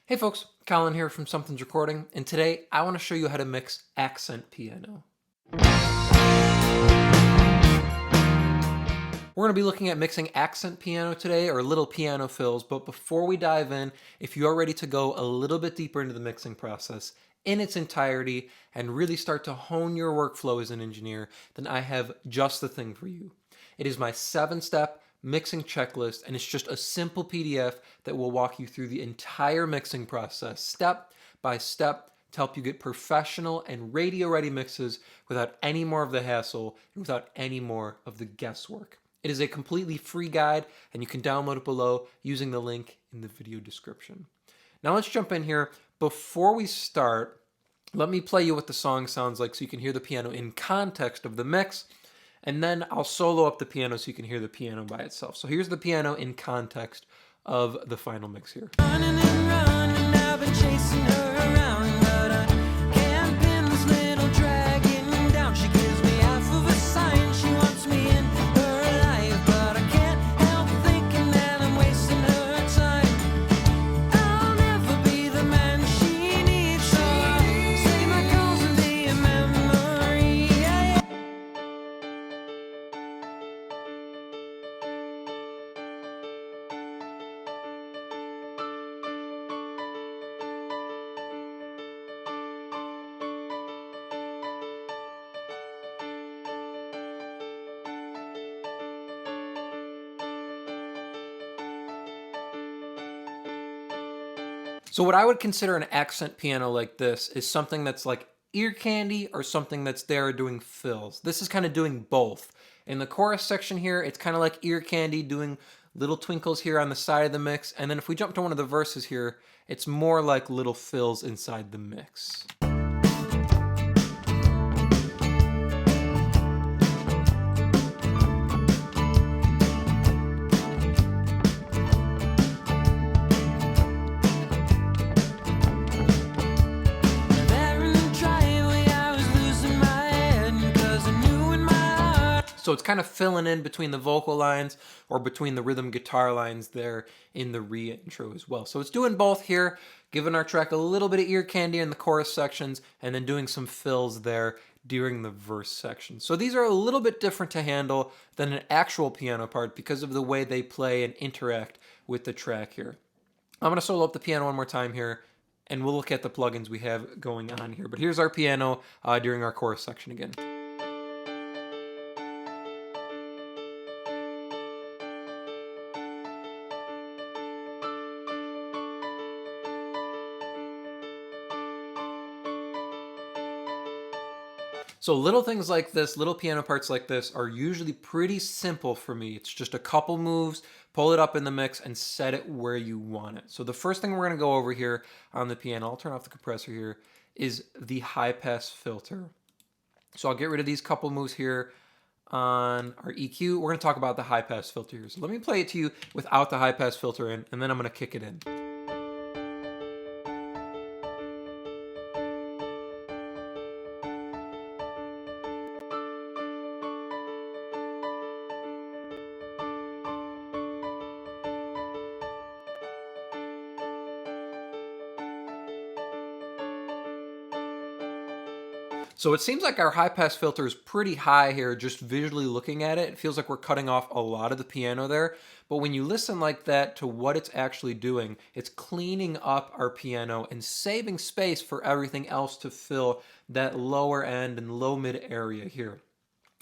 Hey folks, Colin here from Sumthins Recording, and today I want to show you how to mix accent piano. We're going to be looking at mixing accent piano today, or little piano fills, but before we dive in, if you are ready to go a little bit deeper into the mixing process in its entirety and really start to hone your workflow as an engineer, then I have just the thing for you. It is my 7-step mixing checklist, and it's just a simple PDF that will walk you through the entire mixing process, step by step, to help you get professional and radio-ready mixes without any more of the hassle and without any more of the guesswork. It is a completely free guide, and you can download it below using the link in the video description. Now let's jump in here. Before we start, let me play you what the song sounds like so you can hear the piano in context of the mix, and then I'll solo up the piano so you can hear the piano by itself. So here's the piano in context of the final mix here. Running and running, I've been chasing her around, but I can't pin this little dragon down. She gives me half of a sign, she wants me in her life, but I can't help thinking that I'm wasting her time. I'll never be the man she needs, so I'll say my goals and be a memory. Yeah, yeah. So what I would consider an accent piano like this is something that's like ear candy or something that's there doing fills. This is kind of doing both. In the chorus section here, it's kind of like ear candy doing little twinkles here on the side of the mix. And then if we jump to one of the verses here, it's more like little fills inside the mix. There in the driveway, I was losing my head, 'cause I knew in my heart. So it's kind of filling in between the vocal lines or between the rhythm guitar lines there in the re-intro as well. So it's doing both here, giving our track a little bit of ear candy in the chorus sections and then doing some fills there during the verse section. So these are a little bit different to handle than an actual piano part because of the way they play and interact with the track here. I'm going to solo up the piano one more time here, and we'll look at the plugins we have going on here. But here's our piano during our chorus section again. So little things like this, little piano parts like this are usually pretty simple for me. It's just a couple moves, pull it up in the mix and set it where you want it. So the first thing we're gonna go over here on the piano, I'll turn off the compressor here, is the high pass filter. So I'll get rid of these couple moves here on our EQ. We're gonna talk about the high pass filter here. So let me play it to you without the high pass filter in, and then I'm gonna kick it in. So it seems like our high pass filter is pretty high here, just visually looking at it. It feels like we're cutting off a lot of the piano there. But when you listen like that to what it's actually doing, it's cleaning up our piano and saving space for everything else to fill that lower end and low mid area here.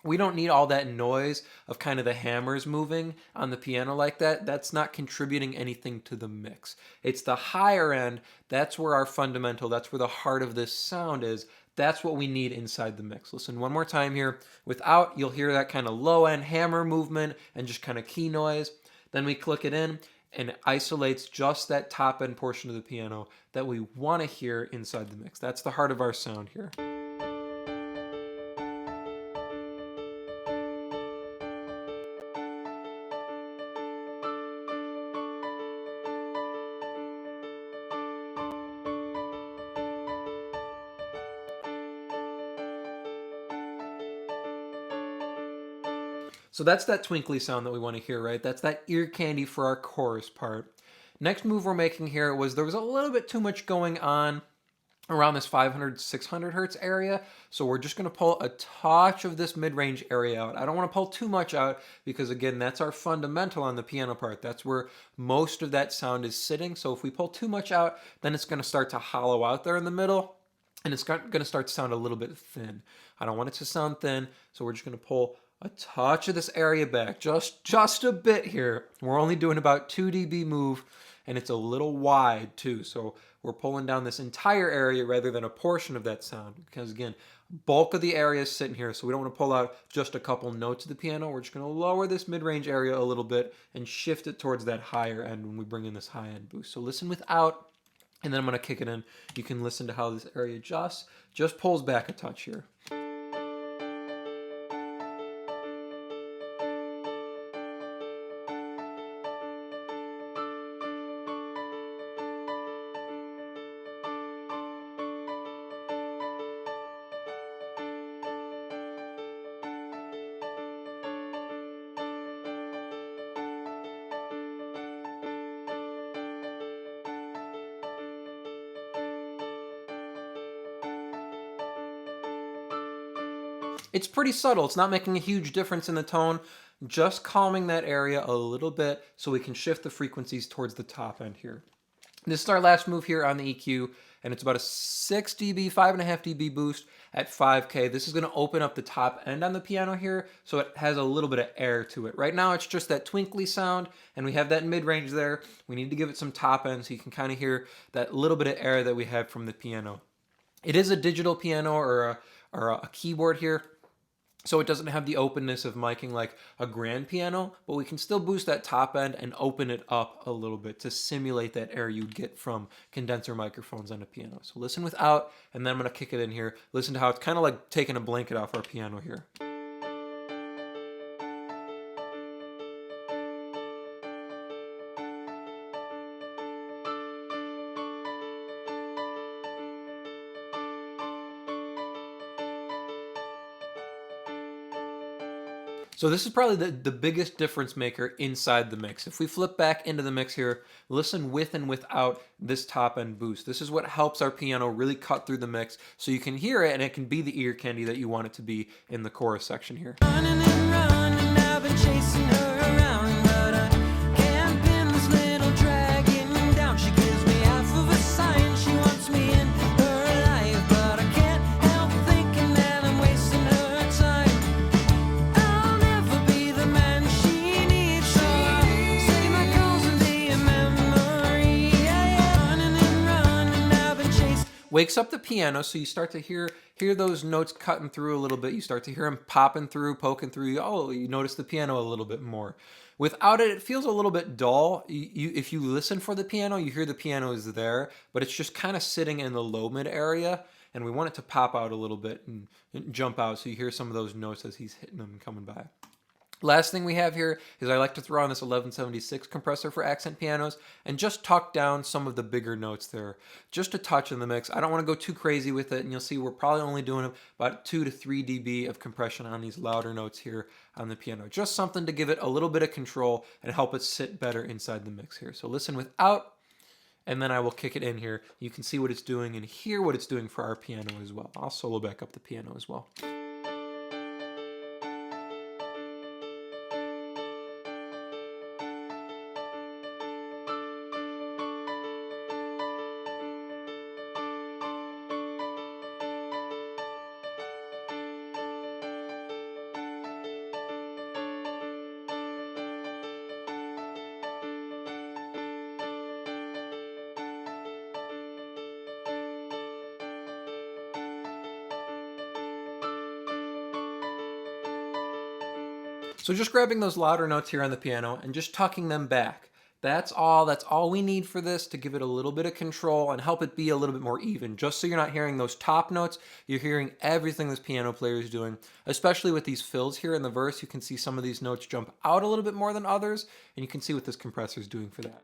We don't need all that noise of kind of the hammers moving on the piano like that. That's not contributing anything to the mix. It's the higher end, that's where our fundamental, that's where the heart of this sound is. That's what we need inside the mix. Listen one more time here. Without, you'll hear that kind of low end hammer movement and just kind of key noise. Then we click it in and it isolates just that top end portion of the piano that we want to hear inside the mix. That's the heart of our sound here. So that's that twinkly sound that we want to hear, right? That's that ear candy for our chorus part. Next move we're making here was there was a little bit too much going on around this 500, 600 hertz area. So we're just gonna pull a touch of this mid-range area out. I don't wanna pull too much out because again, that's our fundamental on the piano part. That's where most of that sound is sitting. So if we pull too much out, then it's gonna start to hollow out there in the middle and it's gonna start to sound a little bit thin. I don't want it to sound thin, so we're just gonna pull a touch of this area back, just a bit here. We're only doing about 2 dB move, and it's a little wide too. So we're pulling down this entire area rather than a portion of that sound. Because again, bulk of the area is sitting here, so we don't want to pull out just a couple notes of the piano. We're just going to lower this mid-range area a little bit and shift it towards that higher end when we bring in this high-end boost. So listen without, and then I'm going to kick it in. You can listen to how this area just pulls back a touch here. It's pretty subtle. It's not making a huge difference in the tone, just calming that area a little bit so we can shift the frequencies towards the top end here. This is our last move here on the EQ, and it's about a 6 dB, 5.5 dB boost at 5K. This is going to open up the top end on the piano here, so it has a little bit of air to it. Right now, it's just that twinkly sound, and we have that mid-range there. We need to give it some top end so you can kind of hear that little bit of air that we have from the piano. It is a digital piano or a keyboard here, so it doesn't have the openness of miking like a grand piano, but we can still boost that top end and open it up a little bit to simulate that air you'd get from condenser microphones on a piano. So listen without, and then I'm gonna kick it in here. Listen to how it's kind of like taking a blanket off our piano here. So this is probably the biggest difference maker inside the mix. If we flip back into the mix here, listen with and without this top end boost. This is what helps our piano really cut through the mix so you can hear it and it can be the ear candy that you want it to be in the chorus section here. Running and running, I've been chasing her around, but I can't pin this little dragon down. She gives me half of a sign, she wants me in her life, but I can't help thinking that I'm wasting her time. I'll never be the man she needs, so I'll say my calls and be a memory. Running and running, I've been chasing. Wakes up the piano, so you start to hear those notes cutting through a little bit. You start to hear them popping through, poking through. Oh, you notice the piano a little bit more. Without it, it feels a little bit dull. If you listen for the piano, you hear the piano is there, but it's just kind of sitting in the low mid area, and we want it to pop out a little bit and jump out so you hear some of those notes as he's hitting them and coming by. Last thing we have here is I like to throw on this 1176 compressor for accent pianos and just tuck down some of the bigger notes there. Just a touch in the mix. I don't want to go too crazy with it, and you'll see we're probably only doing about 2 to 3 dB of compression on these louder notes here on the piano. Just something to give it a little bit of control and help it sit better inside the mix here. So listen without, and then I will kick it in here. You can see what it's doing and hear what it's doing for our piano as well. I'll solo back up the piano as well. So just grabbing those louder notes here on the piano and just tucking them back. That's all we need for this to give it a little bit of control and help it be a little bit more even. Just so you're not hearing those top notes, you're hearing everything this piano player is doing, especially with these fills here in the verse. You can see some of these notes jump out a little bit more than others, and you can see what this compressor is doing for that.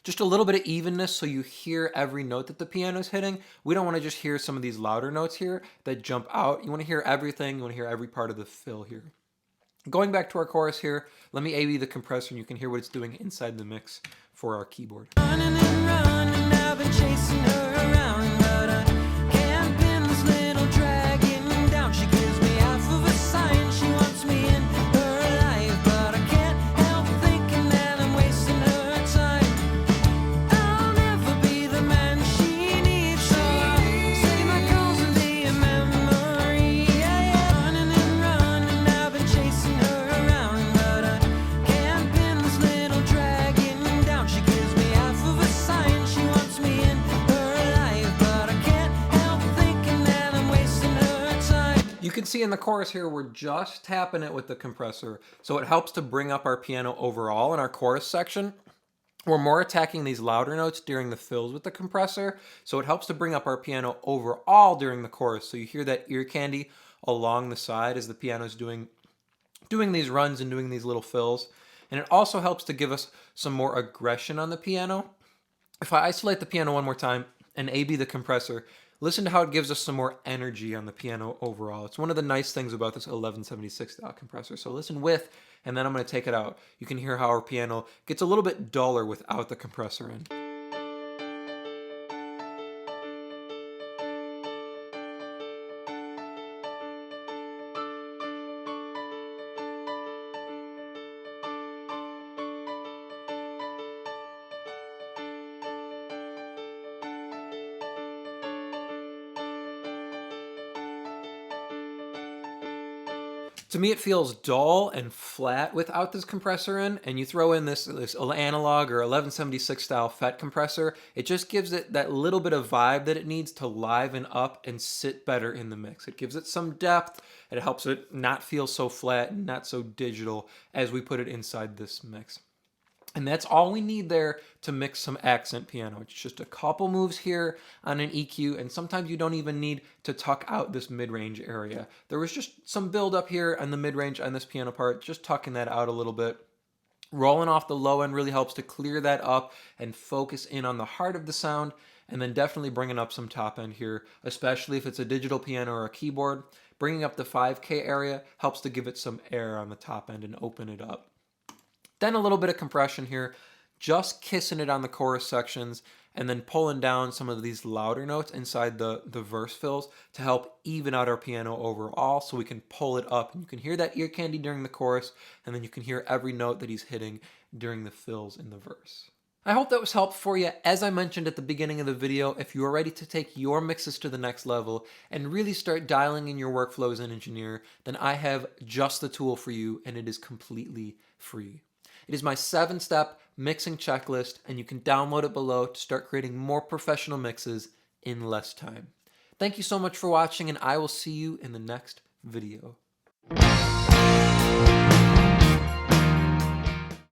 Just a little bit of evenness so you hear every note that the piano's hitting. We don't want to just hear some of these louder notes here that jump out. You want to hear everything. You want to hear every part of the fill here. Going back to our chorus here, let me A-B the compressor and you can hear what it's doing inside the mix for our keyboard. Running and running, I've been chasing her around, but I can't pin this little dragon down. She gives me half of a sign, she wants me in her life, but I can't help thinking that I'm wasting her time. I'll never be the man she needs, so I'll save my calls and be a memory. Running and running, I've been chasing her around, but I can't pin this little dragon down. She gives me half of a sign, she wants me in her life, but I can't help thinking that I'm wasting her time. You can see in the chorus here, we're just tapping it with the compressor. So it helps to bring up our piano overall in our chorus section. We're more attacking these louder notes during the fills with the compressor. So it helps to bring up our piano overall during the chorus. So you hear that ear candy along the side as the piano's doing these runs and doing these little fills. And it also helps to give us some more aggression on the piano. If I isolate the piano one more time and A-B the compressor, listen to how it gives us some more energy on the piano overall. It's one of the nice things about this 1176 style compressor. So listen with, and then I'm going to take it out. You can hear how our piano gets a little bit duller without the compressor in. To me, it feels dull and flat without this compressor in, and you throw in this analog or 1176 style FET compressor, it just gives it that little bit of vibe that it needs to liven up and sit better in the mix. It gives it some depth, and it helps it not feel so flat and not so digital as we put it inside this mix. And that's all we need there to mix some accent piano. It's just a couple moves here on an EQ, and sometimes you don't even need to tuck out this mid-range area. There was just some build up here on the mid-range on this piano part, just tucking that out a little bit. Rolling off the low end really helps to clear that up and focus in on the heart of the sound, and then definitely bringing up some top end here, especially if it's a digital piano or a keyboard. Bringing up the 5K area helps to give it some air on the top end and open it up. Then a little bit of compression here, just kissing it on the chorus sections, and then pulling down some of these louder notes inside the verse fills to help even out our piano overall so we can pull it up. And you can hear that ear candy during the chorus, and then you can hear every note that he's hitting during the fills in the verse. I hope that was helpful for you. As I mentioned at the beginning of the video, if you are ready to take your mixes to the next level and really start dialing in your workflow as an engineer, then I have just the tool for you, and it is completely free. It is my 7-step mixing checklist, and you can download it below to start creating more professional mixes in less time. Thank you so much for watching, and I will see you in the next video.